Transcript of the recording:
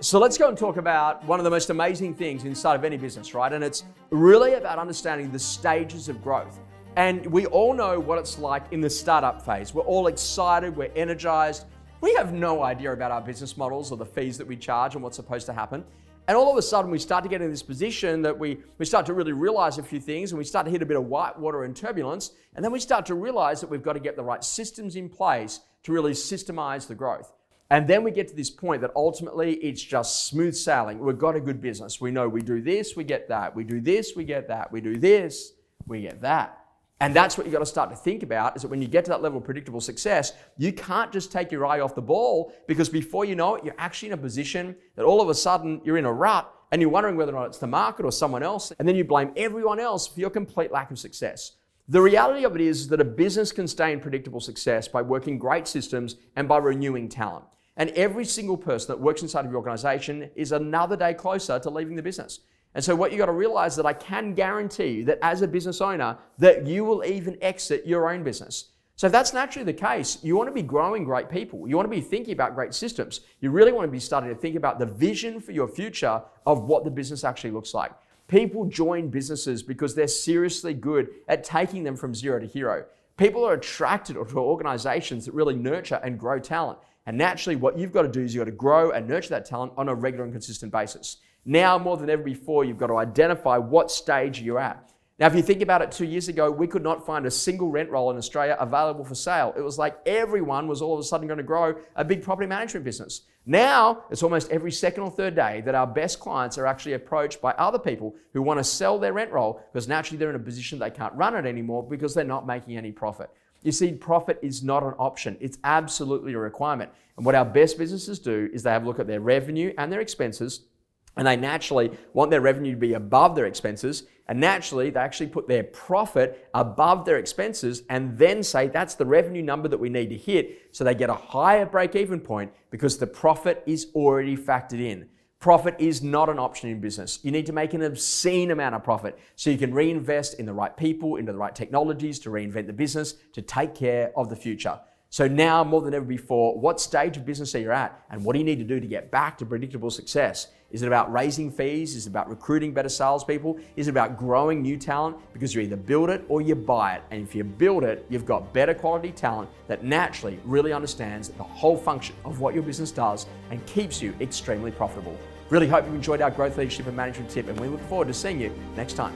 So let's go and talk about one of the most amazing things inside of any business, right? And it's really about understanding the stages of growth. And we all know what it's like in the startup phase. We're all excited, we're energized. We have no idea about our business models or the fees that we charge and what's supposed to happen. And all of a sudden we start to get in this position that we start to really realize a few things, and we start to hit a bit of white water and turbulence. And then we start to realize that we've got to get the right systems in place to really systemize the growth. And then we get to this point that ultimately it's just smooth sailing. We've got a good business. We know we do this, we get that. We do this, we get that. We do this, we get that. And that's what you got to start to think about, is that when you get to that level of predictable success, you can't just take your eye off the ball, because before you know it, you're actually in a position that all of a sudden you're in a rut and you're wondering whether or not it's the market or someone else. And then you blame everyone else for your complete lack of success. The reality of it is that a business can stay in predictable success by working great systems and by renewing talent. And every single person that works inside of your organization is another day closer to leaving the business. And so what you got to realize, that I can guarantee you that as a business owner, that you will even exit your own business. So if that's naturally the case, you want to be growing great people. You want to be thinking about great systems. You really want to be starting to think about the vision for your future of what the business actually looks like. People join businesses because they're seriously good at taking them from zero to hero. People are attracted to organizations that really nurture and grow talent. And naturally, what you've got to do is you've got to grow and nurture that talent on a regular and consistent basis. Now, more than ever before, you've got to identify what stage you're at. Now, if you think about it, 2 years ago, we could not find a single rent roll in Australia available for sale. It was like everyone was all of a sudden going to grow a big property management business. Now, it's almost every second or third day that our best clients are actually approached by other people who want to sell their rent roll, because naturally they're in a position they can't run it anymore because they're not making any profit. You see, profit is not an option. It's absolutely a requirement. And what our best businesses do is they have a look at their revenue and their expenses, and they naturally want their revenue to be above their expenses. And naturally, they actually put their profit above their expenses and then say that's the revenue number that we need to hit. So they get a higher break-even point because the profit is already factored in. Profit is not an option in business. You need to make an obscene amount of profit so you can reinvest in the right people, into the right technologies to reinvent the business, to take care of the future. So now, more than ever before, what stage of business are you at, and what do you need to do to get back to predictable success? Is it about raising fees? Is it about recruiting better salespeople? Is it about growing new talent? Because you either build it or you buy it. And if you build it, you've got better quality talent that naturally really understands the whole function of what your business does and keeps you extremely profitable. Really hope you enjoyed our growth, leadership and management tip, and we look forward to seeing you next time.